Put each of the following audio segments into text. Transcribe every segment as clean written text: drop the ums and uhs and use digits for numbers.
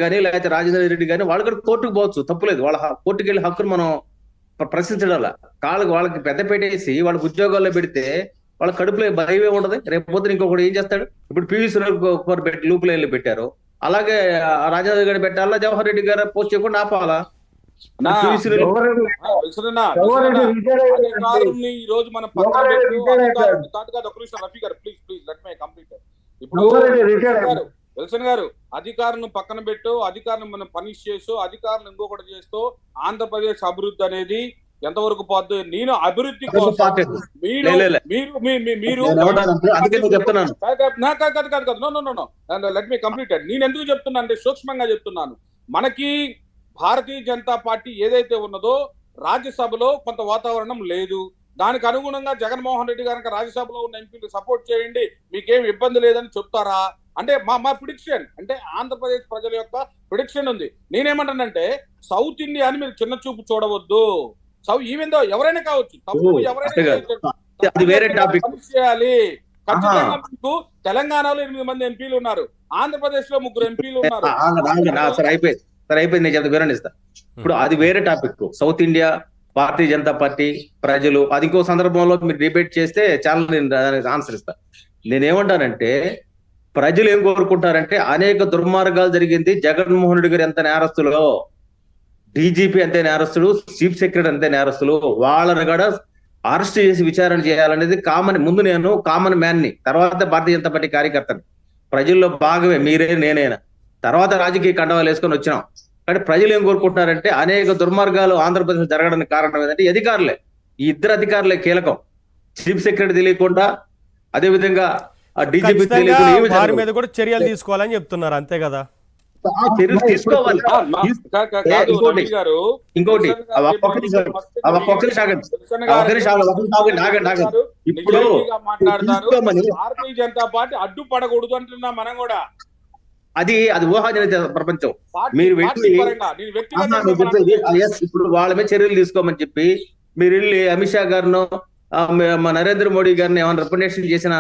కానీ లేకపోతే రాజేంద్ర రెడ్డి కానీ వాళ్ళు కూడా కోర్టుకు పోవచ్చు, తప్పులేదు. వాళ్ళ కోర్టుకు వెళ్ళి హక్కును మనం ప్రశ్నించడం. వాళ్ళకి పెద్ద పెట్టేసి వాళ్ళకి ఉద్యోగాల్లో పెడితే వాళ్ళ కడుపులో భయమే ఉండదు. రేపు పొద్దున ఇంకొకటి ఏం చేస్తాడు? ఇప్పుడు పివి లూప్ లైన్లు పెట్టారు, అలాగే రాజేంద్ర గారు పెట్టాలా, జవహర్ రెడ్డి గారు పోస్ట్ చేయకుండా ఆపాలా? ఈ రోజు మనం ఇప్పుడు విల్సన్ గారు అధికారులను పక్కన పెట్టు, అధికారులను మనం పనిష్ చేస్తూ, అధికారులను ఇంకొకటి చేస్తూ ఆంధ్రప్రదేశ్ అభివృద్ధి అనేది ఎంతవరకు పోద్దు? నేను అభివృద్ధి కోసం లెట్ మీ కంప్లీటెడ్. నేను ఎందుకు చెప్తున్నా అంటే సూక్ష్మంగా చెప్తున్నాను. మనకి భారతీయ జనతా పార్టీ ఏదైతే ఉన్నదో రాజ్యసభలో కొంత వాతావరణం లేదు. దానికి అనుగుణంగా జగన్మోహన్ రెడ్డి గారికి రాజ్యసభలో ఉన్న ఎంపీలు సపోర్ట్ చేయండి, మీకేం ఇబ్బంది లేదని చెప్తారా అంటే మా ప్రిడిక్షన్, అంటే ఆంధ్రప్రదేశ్ ప్రజల యొక్క ప్రిడిక్షన్ ఉంది. నేనేమంటానంటే సౌత్ ఇండియాని మీరు చిన్న చూపు చూడవద్దు. ఈవెన్ దో ఎవరైనా కావచ్చు, తప్పు ఎవరైనా చేయాలి. ఖచ్చితంగా మీకు తెలంగాణలో 8 మంది ఎంపీలు ఉన్నారు, ఆంధ్రప్రదేశ్ లో 3 ఎంపీలు ఉన్నారు. అయిపోయింది, నేను చెప్తా, వివరణ ఇస్తా. ఇప్పుడు అది వేరే topic. South India, Bharatiya Janata party, ప్రజలు, అది ఇంకో సందర్భంలో మీరు డిబేట్ చేస్తే చాలా నేను దానికి ఆన్సర్ ఇస్తా. నేనేమంటానంటే ప్రజలు ఏం కోరుకుంటారంటే అనేక దుర్మార్గాలు జరిగింది. జగన్మోహన్ రెడ్డి గారు ఎంత నేరస్తులో, డీజీపీ అంతే నేరస్తుడు, చీఫ్ సెక్రటరీ అంతే నేరస్తులు, వాళ్ళని కూడా అరెస్ట్ చేసి విచారణ చేయాలనేది ముందు నేను కామన్ మ్యాన్ ని, తర్వాత భారతీయ జనతా పార్టీ కార్యకర్తని. ప్రజల్లో భాగమే మీరే నేనైనా, తర్వాత రాజకీయ కండవాలు వేసుకొని వచ్చినాం. కానీ ప్రజలు ఏం కోరుకుంటున్నారంటే అనేక దుర్మార్గాలు ఆంధ్రప్రదేశ్ జరగడానికి కారణం ఏంటంటే అధికారులే, ఈ ఇద్దరు అధికారులే కీలకం. చీఫ్ సెక్రటరీ తెలియకుండా, అదే విధంగా డీజీపీ తెలియకుండా వారి మీద కూడా చర్యలు తీసుకోవాలని చెప్తున్నారు, అంతే కదా? చర్యలు తీసుకోవాలి. ఇంకోటి ఇప్పుడు భారతీయ జనతా పార్టీ అడ్డుపడకూడదు అంటున్నా మనం కూడా. అది ఊహాజనిత ప్రపంచం. మీరు ఇప్పుడు వాళ్ళ మీద చర్యలు తీసుకోమని చెప్పి మీరు వెళ్ళి అమిత్ షా గారిను, నరేంద్ర మోడీ గారిని ఏమైనా రికమెండేషన్ చేసిన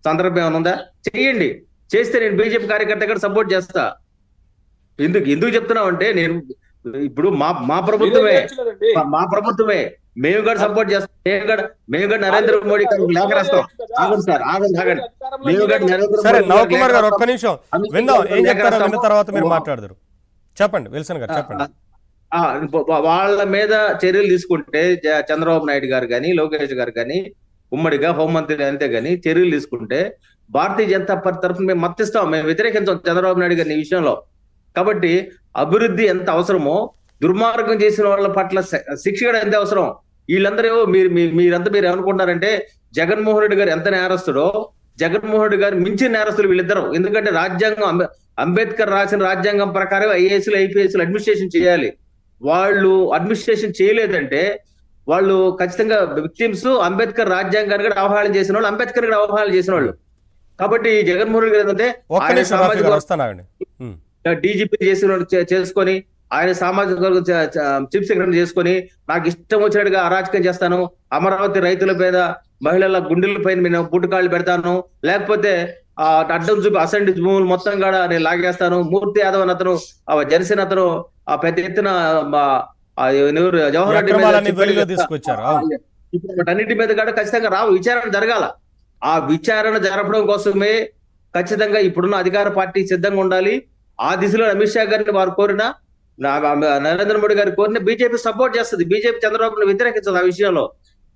సందర్భం ఏమైనా ఉందా? చెయ్యండి. చేస్తే నేను బీజేపీ కార్యకర్త కూడా సపోర్ట్ చేస్తా. ఎందుకు చెప్తున్నాం అంటే, నేను ఇప్పుడు మా ప్రభుత్వమే మేము కూడా సపోర్ట్ చేస్తాం. మేము కూడా నరేంద్ర మోడీ గారికి లేఖ రాస్తాం. ఆగండి. మేము కూడా సరే, నవకుమార్ గారు ఒక్క నిమిషం విందాం, ఏం చెప్తారో విన్న తర్వాత మీరు మాట్లాడతారు. చెప్పండి విల్సన్ గారు, చెప్పండి. వాళ్ళ మీద చర్యలు తీసుకుంటే చంద్రబాబు నాయుడు గారు కానీ, లోకేష్ గారు కానీ, ఉమ్మడిగా హోంమంత్రి అంతే గాని చర్యలు తీసుకుంటే భారతీయ జనతా పార్టీ తరఫున మేము మద్దతిస్తాం. మేము వ్యతిరేకించాం చంద్రబాబు నాయుడు గారిని ఈ విషయంలో. కాబట్టి అభివృద్ధి ఎంత అవసరమో దుర్మార్గం చేసిన వాళ్ళ పట్ల శిక్ష కూడా ఎంత అవసరం. వీళ్ళందరూ మీరంతా మీరు ఏమనుకుంటున్నారంటే జగన్మోహన్ రెడ్డి గారు ఎంత నేరస్తుడో, జగన్మోహన్ రెడ్డి గారు మించిన నేరస్తులు వీళ్ళిద్దరు. ఎందుకంటే రాజ్యాంగం, అంబేద్కర్ రాసిన రాజ్యాంగం ప్రకారం ఐఏఎస్లు ఐపీఎస్లు అడ్మినిస్ట్రేషన్ చేయాలి. వాళ్ళు అడ్మినిస్ట్రేషన్ చేయలేదంటే వాళ్ళు ఖచ్చితంగా విక్టిమ్స్. అంబేద్కర్ రాజ్యాంగాన్ని కూడా అవహేళన చేసిన వాళ్ళు, అంబేద్కర్ కూడా అవహేళన చేసిన వాళ్ళు. కాబట్టి జగన్మోహన్ రెడ్డి గారు ఏంటంటే డీజీపీ చేసుకొని, ఆయన సామాజిక వర్గం చీఫ్ సెక్రటరీ చేసుకొని, నాకు ఇష్టం వచ్చినట్టుగా అరాచకం చేస్తాను, అమరావతి రైతుల మీద, మహిళల గుండెల పైన నేను బూటకాళ్ళు పెడతాను, లేకపోతే అడ్డం చూపి అసెంబ్లీ భూములు మొత్తం కూడా నేను లాగేస్తాను, మూర్తి యాదవ్ అని అతను జనసేన అతను పెద్ద ఎత్తున జవహర్ రెడ్డి అన్నిటి మీద కూడా ఖచ్చితంగా విచారణ జరగాల. ఆ విచారణ జరపడం కోసమే ఖచ్చితంగా ఇప్పుడున్న అధికార పార్టీ సిద్ధంగా ఉండాలి. ఆ దిశలో అమిత్ షా గారిని వారు కోరిన, నరేంద్ర మోడీ గారు కోరిన బీజేపీ సపోర్ట్ చేస్తుంది. బీజేపీ చంద్రబాబును వ్యతిరేకించదు ఆ విషయంలో.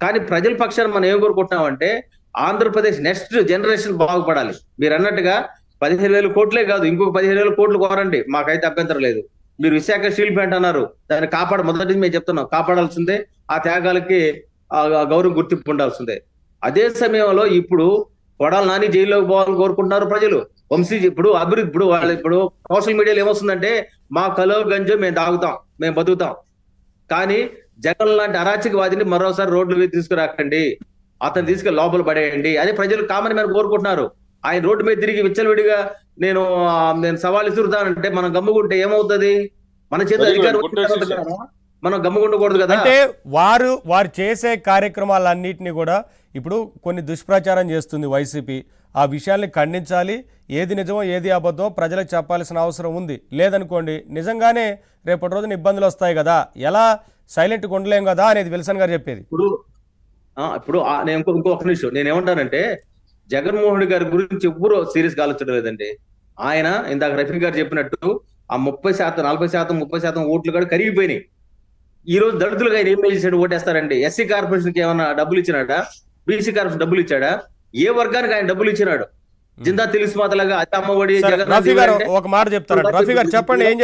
కానీ ప్రజల పక్షాన్ని మనం ఏం కోరుకుంటున్నామంటే ఆంధ్రప్రదేశ్ నెక్స్ట్ జనరేషన్ బాగుపడాలి. మీరు అన్నట్టుగా 15,000 కోట్లే కాదు, ఇంకొక 15,000 కోట్లు కోరండి, మాకైతే అభ్యంతరం లేదు. మీరు విశాఖ స్టీల్ ప్లాంట్ అన్నారు, దాన్ని మొదటి మేము చెప్తున్నాం, కాపాడాల్సిందే. ఆ త్యాగాలకి గౌరవం గుర్తింపు ఉండాల్సిందే. అదే సమయంలో ఇప్పుడు కొడాలి నాని జైల్లోకి పోవాలని కోరుకుంటున్నారు ప్రజలు. వంశీ ఇప్పుడు అభివృద్ధి, ఇప్పుడు సోషల్ మీడియాలో ఏమొస్తుందంటే మా కలో గంజో మేము తాగుతాం, మేము బతుకుతాం. కానీ జగన్ లాంటి అరాచకవాదిని మరోసారి రోడ్ల మీద తీసుకురాకండి, అతను తీసుకెళ్ళి లోపల పడేయండి అని ప్రజలు కామన్ మ్యాన్ కోరుకుంటున్నారు. ఆయన రోడ్డు మీద తిరిగి విచ్చలవిడిగా నేను సవాల్ ఇస్తున్నానంటే మనం గమ్ముకుంటే ఏమవుతుంది? మన చేత అధికారం మనం గమ్ముకుండకూడదు కదా. అంటే వారు చేసే కార్యక్రమాలన్నింటినీ కూడా ఇప్పుడు కొన్ని దుష్ప్రచారం చేస్తుంది వైసీపీ. ఆ విషయాల్ని ఖండించాలి. ఏది నిజమో ఏది అబద్ధమో ప్రజలకు చెప్పాల్సిన అవసరం ఉంది. లేదనుకోండి నిజంగానే రేపటి రోజున ఇబ్బందులు వస్తాయి కదా, ఎలా సైలెంట్గా ఉండలేం కదా అనేది విల్సన్ గారు చెప్పేది. ఇప్పుడు నేను ఇంకొక నిమిషం నేను ఏమంటానంటే, జగన్మోహన్ రెడ్డి గారి గురించి ఎవ్వరూ సీరియస్ గా ఆలోచించడం లేదండి. ఆయన ఇందాక రఫీ గారు చెప్పినట్టు ఆ 30%, 40%, 30% ఓట్లు కూడా కరిగిపోయినాయి. ఈ రోజు దళితులుగా ఆయన ఏం చేశాడు? ఓటేస్తారండి. ఎస్సీ కార్పొరేషన్ కి ఏమన్నా డబ్బులు ఇచ్చినాడా? బీసీ కార్పొరేషన్ డబ్బులు ఇచ్చాడా? ఏ వర్గానికి ఆయన డబ్బులు ఇచ్చినాడు? జిందా తెలిసి మాతలాగా అత్తమ్మఒడి రఫీ గారు ఒక మాట చెప్తారంట. రఫీ గారు చెప్పండి, ఏం చెప్తారు?